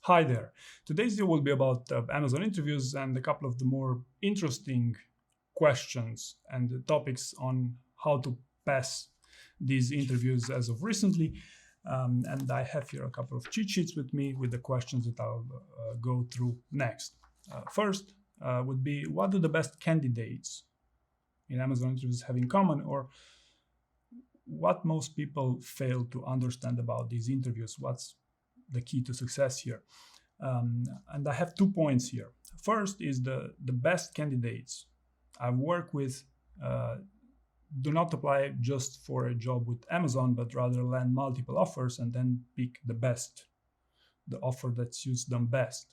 Hi there. Today's video will be about Amazon interviews and a couple of the more interesting questions and the topics on how to pass these interviews as of recently. And I have here a couple of cheat sheets with me with the questions that I'll go through next. First would be, what do the best candidates in Amazon interviews have in common, or what most people fail to understand about these interviews? What's the key to success here? And I have 2 points here. First is the best candidates I've worked with do not apply just for a job with Amazon, but rather land multiple offers and then pick the best, the offer that suits them best.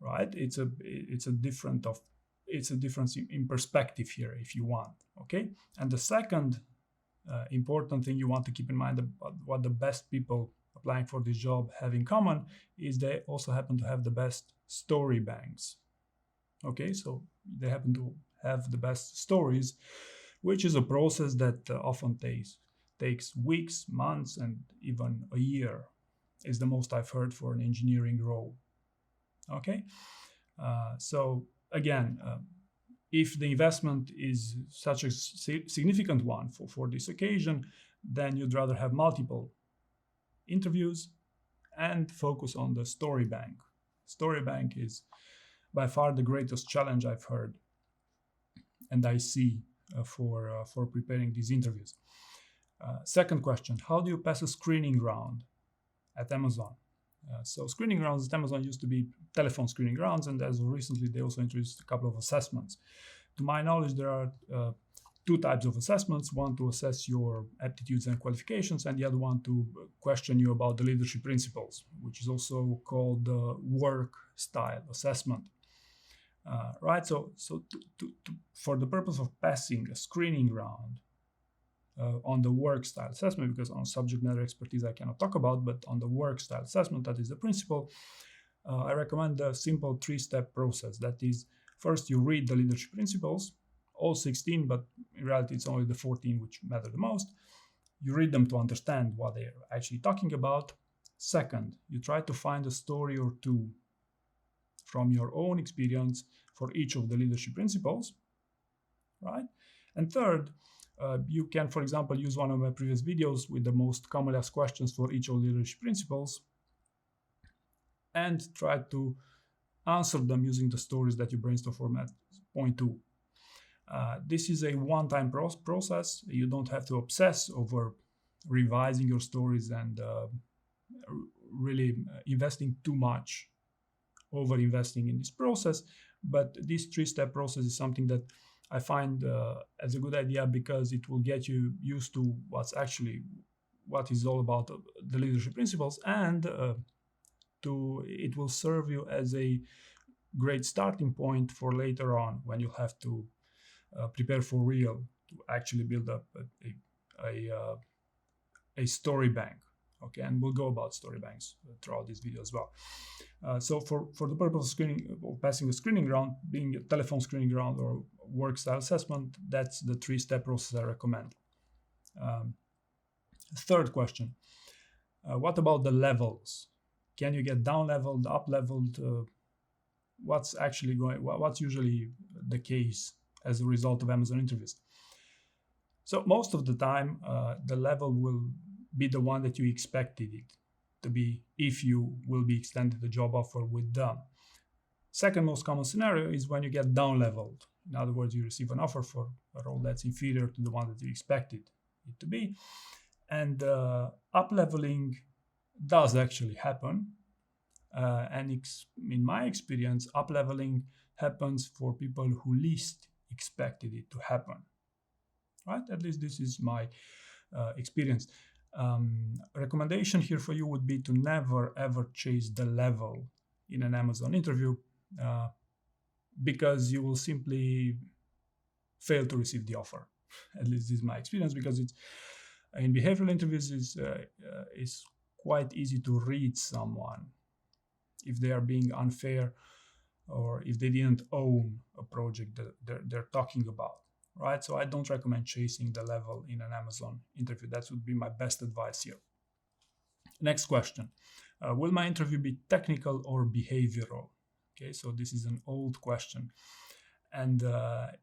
Right? It's a difference in perspective here, if you want. Okay. And the second important thing you want to keep in mind about what the best people applying for this job have in common is they also happen to have the best story banks. Okay, so they happen to have the best stories, which is a process that often takes weeks, months, and even a year is the most I've heard for an engineering role. Okay, so again, if the investment is such a significant one for this occasion, then you'd rather have multiple interviews and focus on the story bank. Story bank is by far the greatest challenge I've heard and I see for preparing these interviews. Second question, how do you pass a screening round at Amazon? So screening rounds at Amazon used to be telephone screening rounds, and as of recently they also introduced a couple of assessments. To my knowledge, there are 2 types of assessments, one to assess your aptitudes and qualifications, and the other one to question you about the leadership principles, which is also called the work style assessment. Right, so for the purpose of passing a screening round on the work style assessment, because on subject matter expertise I cannot talk about, but on the work style assessment, that is the principle, I recommend a simple 3-step process. That is, first you read the leadership principles, all 16, but in reality it's only the 14 which matter the most. You read them to understand what they're actually talking about. Second, you try to find a story or two from your own experience for each of the leadership principles, right? And third, you can, for example, use one of my previous videos with the most commonly asked questions for each of the leadership principles and try to answer them using the stories that you brainstorm from at point 2. This is a one-time process. You don't have to obsess over revising your stories and really investing too much, over-investing in this process. But this 3-step process is something that I find as a good idea because it will get you used to what is all about the leadership principles, and it will serve you as a great starting point for later on when you have to prepare for real to actually build up a story bank. Okay, and we'll go about story banks throughout this video as well. So for the purpose of screening or passing a screening round, being a telephone screening round or work style assessment, that's the 3-step process I recommend. Third question, what about the levels? Can you get down leveled, up leveled? What's usually the case as a result of Amazon interviews? So most of the time, the level will be the one that you expected it to be if you will be extended the job offer with them. Second most common scenario is when you get down leveled. In other words, you receive an offer for a role that's inferior to the one that you expected it to be. And up leveling does actually happen. And in my experience, up leveling happens for people who least expected it to happen. Right? At least this is my experience. A recommendation here for you would be to never ever chase the level in an Amazon interview because you will simply fail to receive the offer. At least this is my experience, because it's in behavioral interviews is quite easy to read someone if they are being unfair or if they didn't own a project that they're talking about. Right? So I don't recommend chasing the level in an Amazon interview. That would be my best advice here. Next question. Will my interview be technical or behavioral? Okay, so this is an old question. And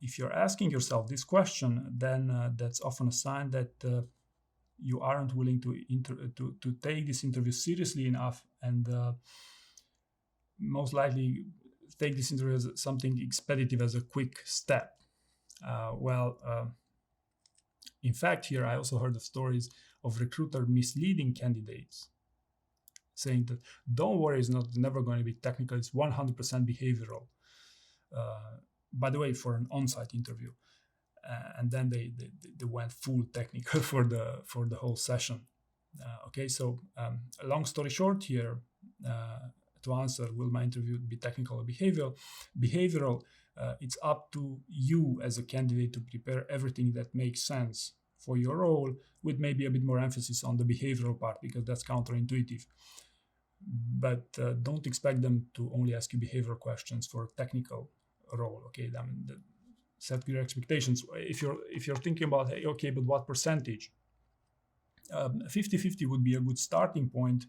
if you're asking yourself this question, then that's often a sign that you aren't willing to take this interview seriously enough, and most likely take this interview as something expeditive, as a quick step. In fact, here I also heard of stories of recruiter misleading candidates, saying that don't worry, it's never going to be technical, it's 100% behavioral. By the way, for an on-site interview, and then they went full technical for the whole session. Okay, so long story short here, to answer, will my interview be technical or behavioral? It's up to you as a candidate to prepare everything that makes sense for your role, with maybe a bit more emphasis on the behavioral part, because that's counterintuitive. But don't expect them to only ask you behavioral questions for a technical role. Okay, I mean, set your expectations. If you're thinking about, hey, okay, but what percentage? 50-50 would be a good starting point.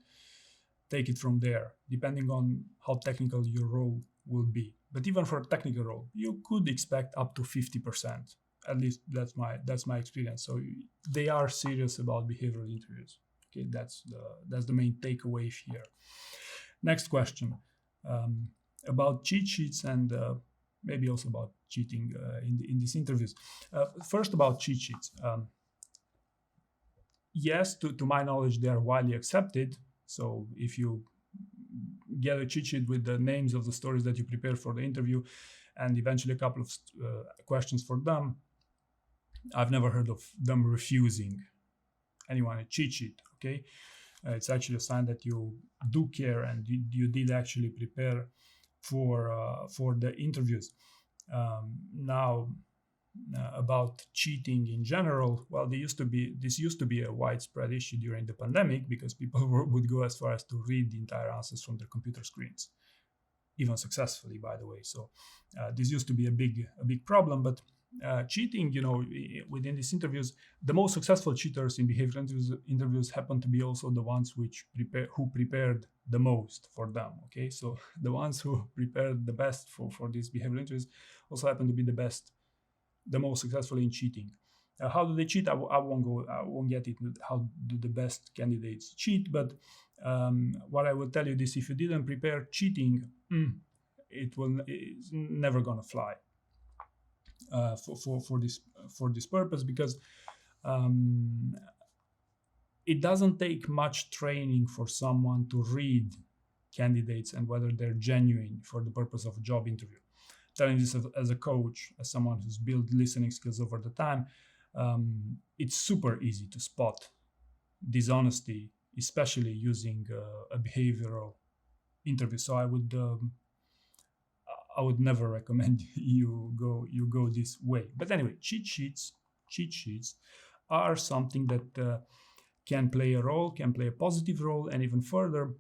Take it from there, depending on how technical your role will be. But even for a technical role, you could expect up to 50%. At least that's my experience. So they are serious about behavioral interviews. Okay, that's the main takeaway here. Next question, about cheat sheets, and maybe also about cheating in these interviews. First, about cheat sheets. Yes, to my knowledge, they are widely accepted. So if you get a cheat sheet with the names of the stories that you prepare for the interview, and eventually a couple of questions for them, I've never heard of them refusing anyone a cheat sheet. Okay, it's actually a sign that you do care, and you did actually prepare for the interviews. Now, about cheating in general, well, this used to be a widespread issue during the pandemic, because people would go as far as to read the entire answers from their computer screens, even successfully, by the way. So this used to be a big problem. But cheating, within these interviews, the most successful cheaters in behavioral interviews happen to be also the ones who prepared the most for them. Okay, so the ones who prepared the best for these behavioral interviews also happen to be the most successful in cheating. How do they cheat? I won't get it. How do the best candidates cheat? But what I will tell you is, if you didn't prepare cheating, it's never gonna fly for this purpose, because it doesn't take much training for someone to read candidates and whether they're genuine for the purpose of a job interview. Telling this as a coach, as someone who's built listening skills over the time, it's super easy to spot dishonesty, especially using a behavioral interview. So I would never recommend you go this way. But anyway, cheat sheets are something that can play a positive role, and even further.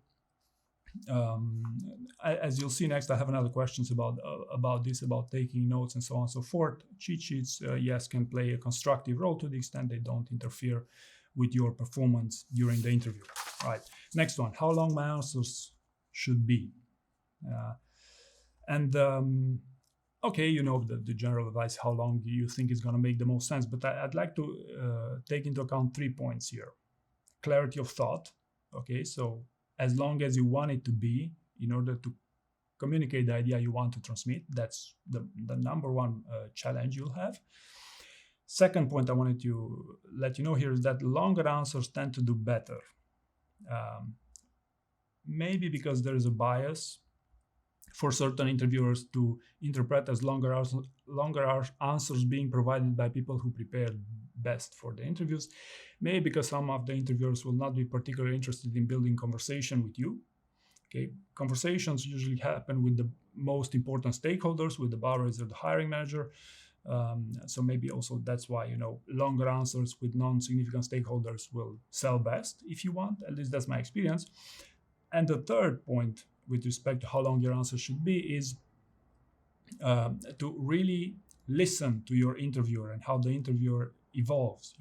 As you'll see next, I have another questions about this, about taking notes and so on and so forth. Cheat sheets, yes, can play a constructive role to the extent they don't interfere with your performance during the interview. All right, next one, how long my answers should be. Okay, the general advice, how long do you think is going to make the most sense, but I'd like to take into account 3 points here. Clarity of thought. Okay, so as long as you want it to be, in order to communicate the idea you want to transmit, that's the number one challenge you'll have. Second point I wanted to let you know here is that longer answers tend to do better. Maybe because there is a bias for certain interviewers to interpret as longer answers being provided by people who prepared best for the interviews. Maybe because some of the interviewers will not be particularly interested in building conversation with you. Okay, conversations usually happen with the most important stakeholders, with the bar raiser, the hiring manager. So maybe also that's why longer answers with non-significant stakeholders will sell best, if you want. At least that's my experience. And the third point with respect to how long your answer should be is to really listen to your interviewer and how the interviewer evolves.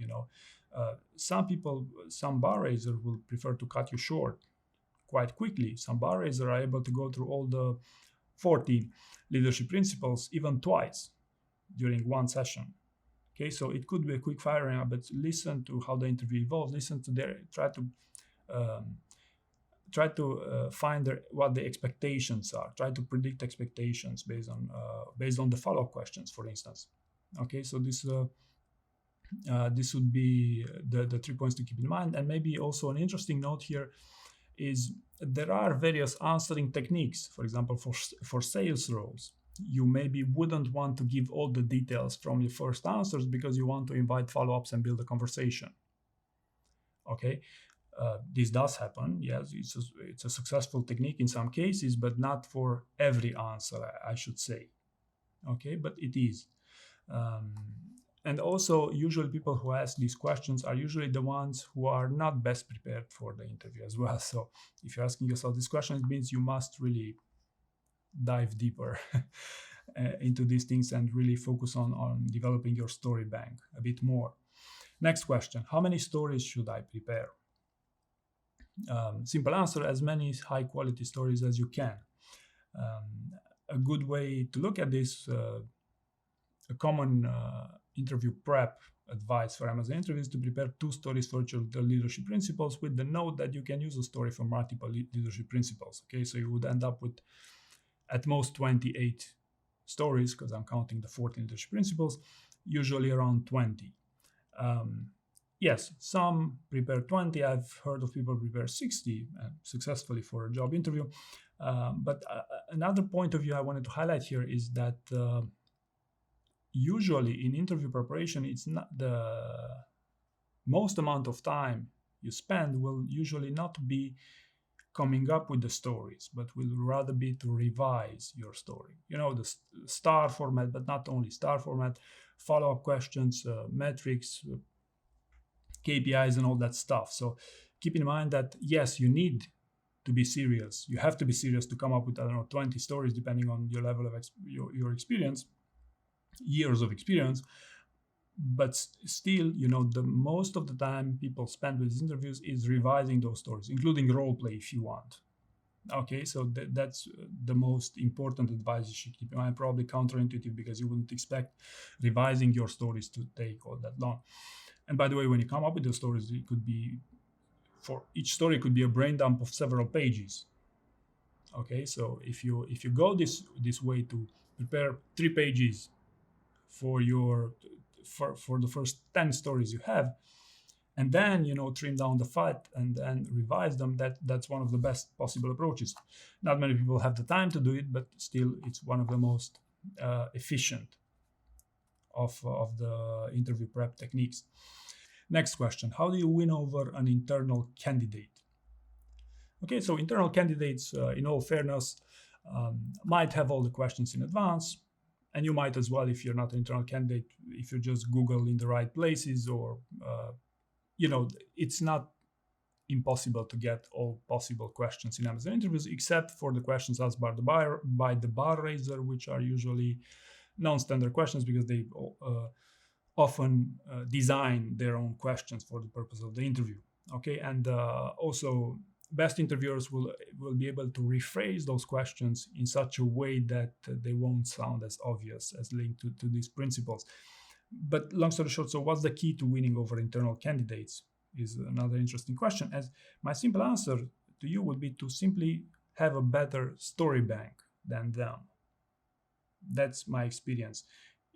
Some bar raiser will prefer to cut you short quite quickly. Some bar raisers are able to go through all the 14 leadership principles even twice during one session. Okay, so it could be a quick firing, but listen to how the interview evolves. Listen to their try to find what the expectations are. Try to predict expectations based on the follow-up questions, for instance. Okay, so this would be the 3 points to keep in mind. And maybe also an interesting note here is there are various answering techniques. For example, for sales roles, you maybe wouldn't want to give all the details from your first answers because you want to invite follow-ups and build a conversation. Okay, this does happen. Yes, it's a successful technique in some cases, but not for every answer, I should say. Okay, but it is. And also, usually people who ask these questions are usually the ones who are not best prepared for the interview as well. So if you're asking yourself this question, it means you must really dive deeper into these things and really focus on developing your story bank a bit more. Next question: how many stories should I prepare? Simple answer: as many high quality stories as you can. A good way to look at this, a common interview prep advice for Amazon interviews, to prepare 2 stories for each of the leadership principles, with the note that you can use a story for multiple leadership principles. Okay, so you would end up with at most 28 stories, because I'm counting the 14 leadership principles, usually around 20. Yes, some prepare 20. I've heard of people prepare 60 successfully for a job interview. But another point of view I wanted to highlight here is that usually in interview preparation, it's not the most amount of time you spend will usually not be coming up with the stories, but will rather be to revise your story. You know, the star format, but not only star format, follow-up questions, metrics, KPIs, and all that stuff. So keep in mind that, yes, you need to be serious. You have to be serious to come up with, 20 stories, depending on your level of your experience, years of experience. But still, the most of the time people spend with these interviews is revising those stories, including role play if you want. Okay, so that's the most important advice you should keep in mind. Probably counterintuitive, because you wouldn't expect revising your stories to take all that long. And by the way, when you come up with those stories, it could be, for each story could be a brain dump of several pages. Okay, so if you go this way to prepare 3 pages for the first 10 stories you have, and then trim down the fat and then revise them, that's one of the best possible approaches. Not many people have the time to do it, but still it's one of the most efficient of the interview prep techniques. Next question: how do you win over an internal candidate? Okay, so internal candidates, in all fairness, might have all the questions in advance. And you might as well, if you're not an internal candidate, if you just Google in the right places, or, it's not impossible to get all possible questions in Amazon interviews, except for the questions asked by the bar raiser, which are usually non-standard questions, because they often design their own questions for the purpose of the interview. Okay, and also best interviewers will be able to rephrase those questions in such a way that they won't sound as obvious as linked to these principles. But long story short, so what's the key to winning over internal candidates is another interesting question. As my simple answer to you would be to simply have a better story bank than them. That's my experience.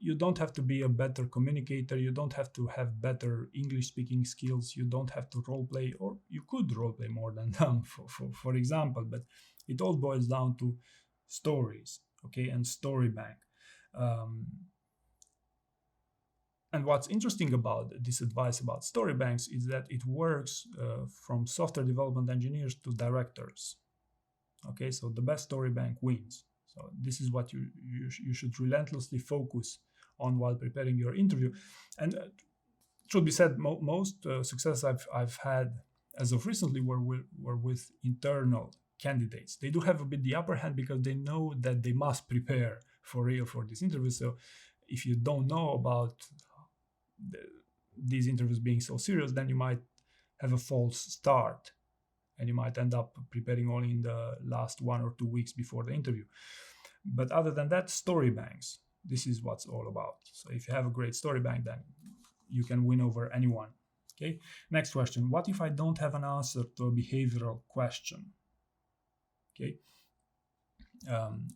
You don't have to be a better communicator. You don't have to have better English speaking skills. You don't have to role play, or you could role play more than them, for example. But it all boils down to stories, okay, and story bank. And what's interesting about this advice about story banks is that it works from software development engineers to directors. Okay, so the best story bank wins. So this is what you should relentlessly focus on while preparing your interview. And it should be said, most success I've had as of recently were with internal candidates. They do have a bit the upper hand because they know that they must prepare for real for this interview. So if you don't know about these interviews being so serious, then you might have a false start and you might end up preparing only in the last 1 or 2 weeks before the interview. But other than that, story banks, this is what's all about. So if you have a great story bank, then you can win over anyone. Okay, next question. What if I don't have an answer to a behavioral question? Okay,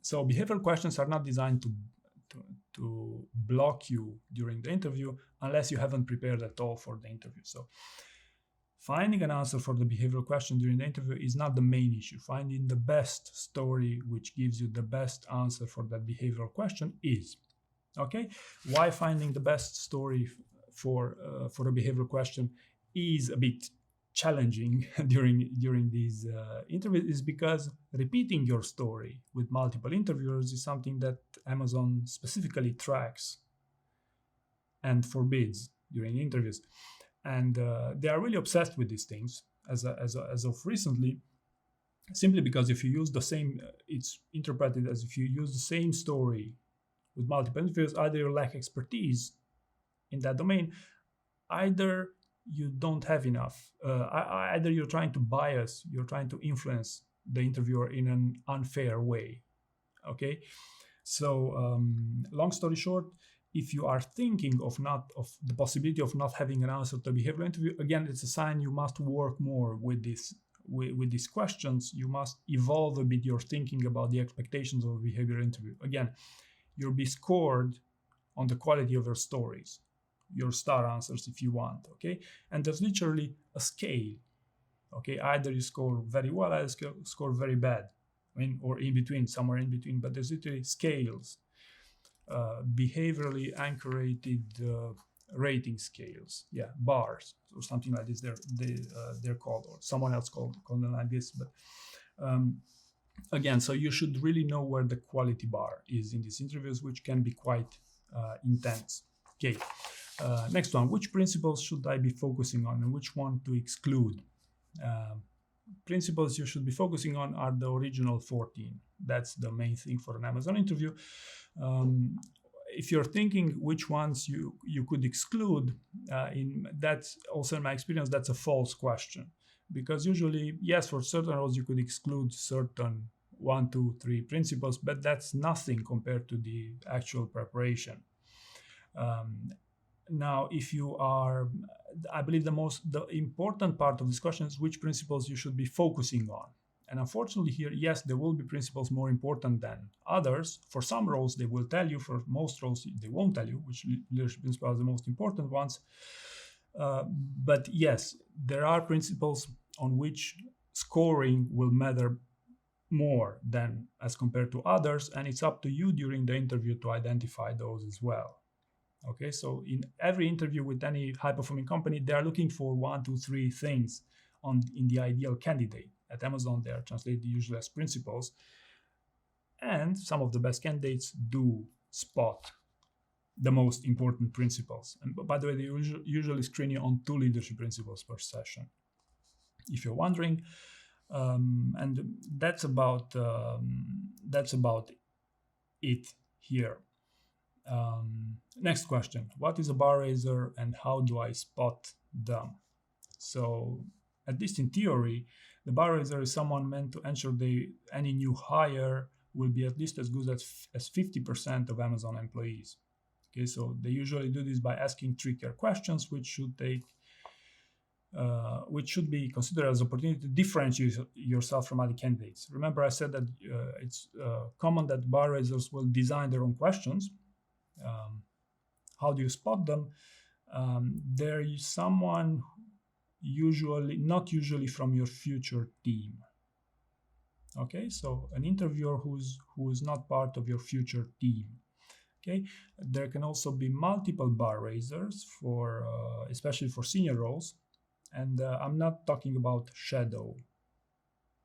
so behavioral questions are not designed to block you during the interview unless you haven't prepared at all for the interview. So finding an answer for the behavioral question during the interview is not the main issue. Finding the best story which gives you the best answer for that behavioral question is. Okay, why finding the best story for a behavioral question is a bit challenging during these interviews is because repeating your story with multiple interviewers is something that Amazon specifically tracks and forbids during interviews, and they are really obsessed with these things as of recently, simply because if you use the same, it's interpreted as if you use the same story with multiple interviews, either you lack expertise in that domain, either you don't have enough, either you're trying to bias, you're trying to influence the interviewer in an unfair way. Okay, so long story short, if you are thinking of the possibility of not having an answer to a behavioral interview, again, it's a sign you must work more with these questions. You must evolve a bit your thinking about the expectations of a behavioral interview. Again, you'll be scored on the quality of your stories, your star answers if you want. Okay, and there's literally a scale. Okay, either you score very well, either you score very bad, or in between, somewhere in between. But there's literally scales, behaviorally anchored rating scales, bars or something like this. They're called, or someone else called them like this. But again, so you should really know where the quality bar is in these interviews, which can be quite intense. Okay. Next one, which principles should I be focusing on and which one to exclude? Principles you should be focusing on are the original 14. That's the main thing for an Amazon interview. If you're thinking which ones you could exclude, that's also in my experience, that's a false question. Because usually, yes, for certain roles you could exclude certain 1, 2, 3 principles, but that's nothing compared to the actual preparation. Now, if you are, I believe the important part of this question is which principles you should be focusing on. And unfortunately here, yes, there will be principles more important than others. For some roles, they will tell you. For most roles, they won't tell you which leadership principles are the most important ones. But yes, there are principles on which scoring will matter more than as compared to others. And it's up to you during the interview to identify those as well. Okay, so in every interview with any high-performing company, they are looking for 1, 2, 3 things in the ideal candidate. At Amazon, they are translated usually as principles. And some of the best candidates do spot the most important principles. And by the way, they usually screen you on 2 leadership principles per session, if you're wondering. And that's about it here. Next question. What is a bar raiser and how do I spot them? So, at least in theory, the bar raiser is someone meant to ensure any new hire will be at least as good as 50% of Amazon employees. Okay, so they usually do this by asking trickier questions, which should be considered as an opportunity to differentiate yourself from other candidates. Remember, I said that it's common that bar raisers will design their own questions. How do you spot them? There is someone not usually from your future team. Okay, so an interviewer who is not part of your future team. Okay, there can also be multiple bar raisers for especially for senior roles, and I'm not talking about shadow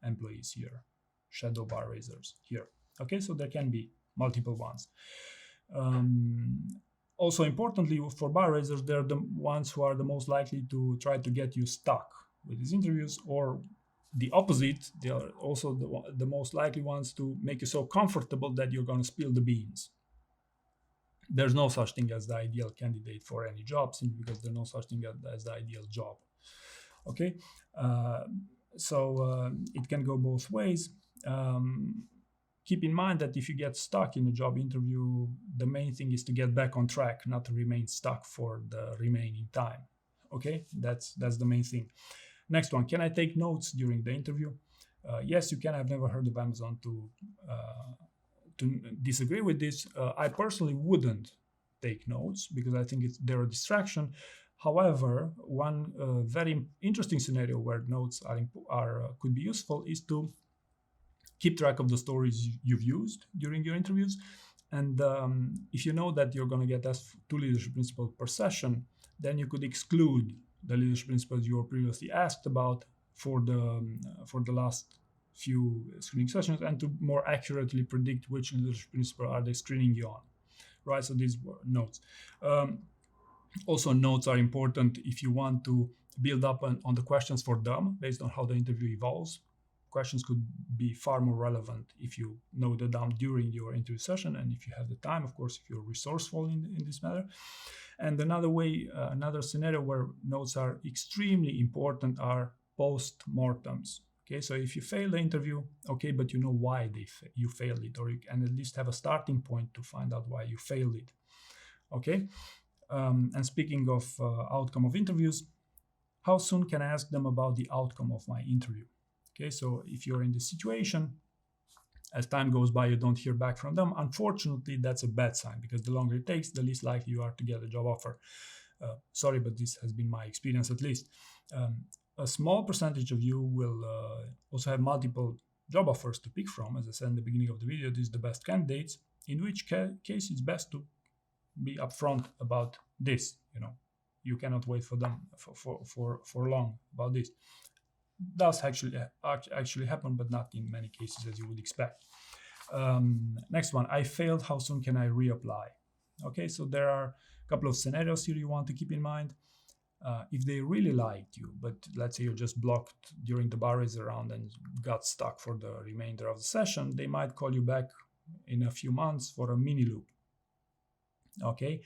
employees here, shadow bar raisers here. Okay, so there can be multiple ones. Also importantly, for bar raisers, they're the ones who are the most likely to try to get you stuck with these interviews, or the opposite, they are also the most likely ones to make you so comfortable that you're going to spill the beans. There's no such thing as the ideal candidate for any job, simply because there's no such thing as the ideal job. Okay, So it can go both ways. Keep in mind that if you get stuck in a job interview, the main thing is to get back on track, not to remain stuck for the remaining time. Okay, that's the main thing. Next one, can I take notes during the interview? Yes, you can. I've never heard of Amazon to disagree with this. I personally wouldn't take notes because I think they're a distraction. However, one very interesting scenario where notes are could be useful is to keep track of the stories you've used during your interviews. And if you know that you're going to get asked 2 leadership principles per session, then you could exclude the leadership principles you were previously asked about for the last few screening sessions, and to more accurately predict which leadership principle are they screening you on, right? So these were notes. Also, notes are important if you want to build up on the questions for them based on how the interview evolves. Questions could be far more relevant if you know the DOM during your interview session, and if you have the time, of course, if you're resourceful in this matter. And another scenario where notes are extremely important are post-mortems. Okay, so if you fail the interview, okay, but you know why you failed it, or you can at least have a starting point to find out why you failed it. Okay, and speaking of outcome of interviews, how soon can I ask them about the outcome of my interview? Okay, so if you're in this situation, as time goes by, you don't hear back from them. Unfortunately, that's a bad sign, because the longer it takes, the least likely you are to get a job offer. Sorry, but this has been my experience at least. A small percentage of you will also have multiple job offers to pick from. As I said in the beginning of the video, these are the best candidates, in which case it's best to be upfront about this. You cannot wait for them for long about this. Does actually happen, but not in many cases as you would expect. Next one, I failed. How soon can I reapply? Okay, so there are a couple of scenarios here you want to keep in mind. If they really liked you, but let's say you're just blocked during the bar race round and got stuck for the remainder of the session, they might call you back in a few months for a mini loop. Okay.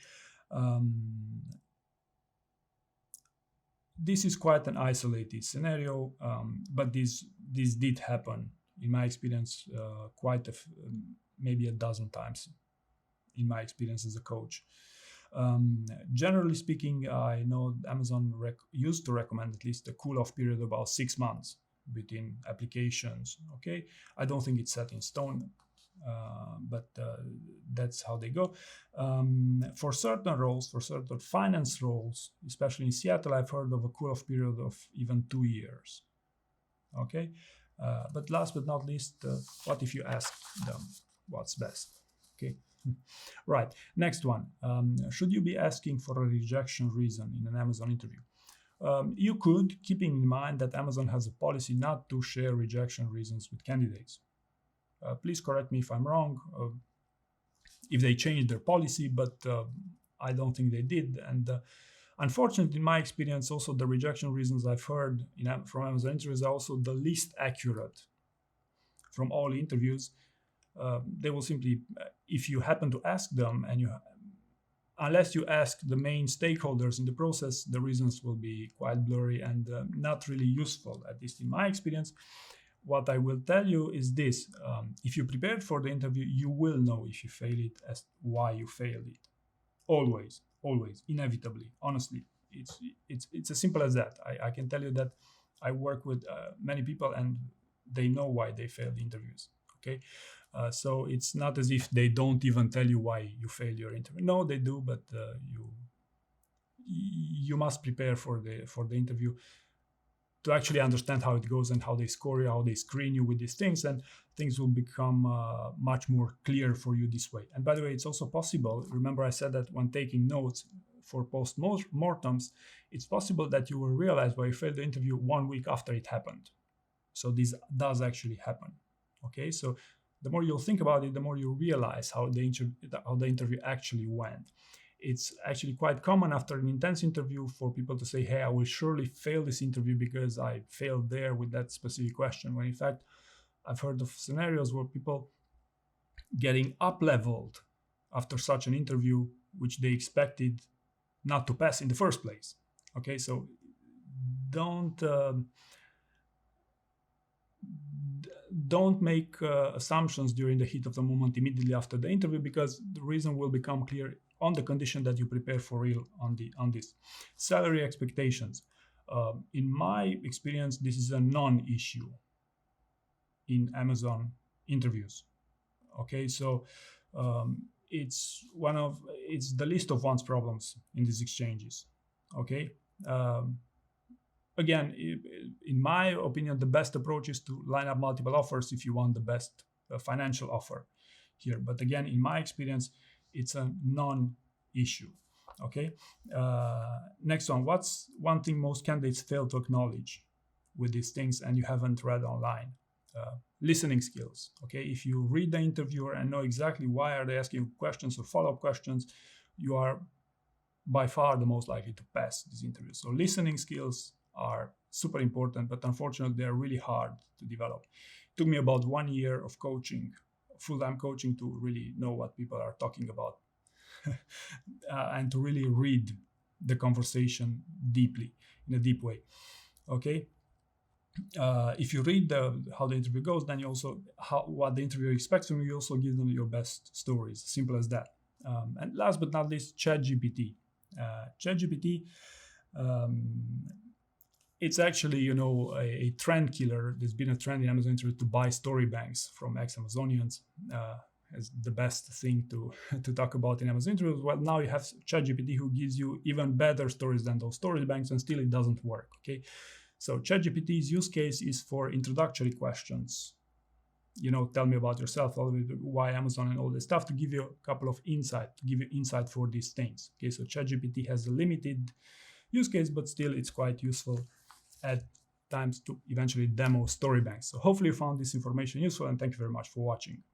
This is quite an isolated scenario, but this did happen in my experience maybe a dozen times in my experience as a coach. Generally speaking, I know Amazon used to recommend at least a cool-off period of about 6 months between applications. Okay, I don't think it's set in stone, but that's how they go. For certain roles, for certain finance roles, especially in Seattle, I've heard of a cool-off period of even 2 years. Okay, but last but not least, what if you ask them what's best? Okay, right. Next one. Should you be asking for a rejection reason in an Amazon interview? You could, keeping in mind that Amazon has a policy not to share rejection reasons with candidates. Please correct me if I'm wrong, if they changed their policy, but I don't think they did. And unfortunately, in my experience, also the rejection reasons I've heard from Amazon interviews are also the least accurate from all interviews. They will simply, if you happen to ask them, and unless you ask the main stakeholders in the process, the reasons will be quite blurry and not really useful, at least in my experience. What I will tell you is this: if you prepared for the interview, you will know if you fail it as why you failed it. Always, inevitably. Honestly, it's as simple as that. I can tell you that I work with many people, and they know why they failed interviews. Okay, so it's not as if they don't even tell you why you failed your interview. No, they do, but you must prepare for the interview to actually understand how it goes and how they score you, how they screen you with these things, and things will become much more clear for you this way. And by the way, it's also possible, remember I said that when taking notes for post-mortems, it's possible that you will realize why you failed the interview 1 week after it happened. So this does actually happen. Okay, so the more you'll think about it, the more you realize how the interview actually went. It's actually quite common after an intense interview for people to say, hey, I will surely fail this interview because I failed there with that specific question. When in fact, I've heard of scenarios where people getting up-leveled after such an interview, which they expected not to pass in the first place. Okay, so don't don't make assumptions during the heat of the moment immediately after the interview, because the reason will become clear on the condition that you prepare for real on this. Salary expectations. In my experience, this is a non-issue in Amazon interviews. Okay, so it's the least of one's problems in these exchanges. Okay. Again, in my opinion, the best approach is to line up multiple offers if you want the best financial offer here. But again, in my experience, it's a non-issue. Okay. Next one. What's one thing most candidates fail to acknowledge with these things and you haven't read online? Listening skills. Okay. If you read the interviewer and know exactly why are they asking questions or follow-up questions, you are by far the most likely to pass this interview. So listening skills are super important, but unfortunately they're really hard to develop. It took me about 1 year of coaching, full-time coaching, to really know what people are talking about and to really read the conversation deeply, in a deep way. Okay. If you read how the interview goes, then you also what the interviewer expects from you. You also give them your best stories. Simple as that. And last but not least, ChatGPT. ChatGPT, it's actually a trend killer. There's been a trend in Amazon interview to buy story banks from ex-Amazonians as the best thing to talk about in Amazon interviews. Well, now you have ChatGPT who gives you even better stories than those story banks, and still it doesn't work. Okay. So ChatGPT's use case is for introductory questions. Tell me about yourself, why Amazon and all this stuff, to give you a couple of insight for these things. Okay, so ChatGPT has a limited use case, but still it's quite useful at times to eventually demo story banks. So hopefully you found this information useful, and thank you very much for watching.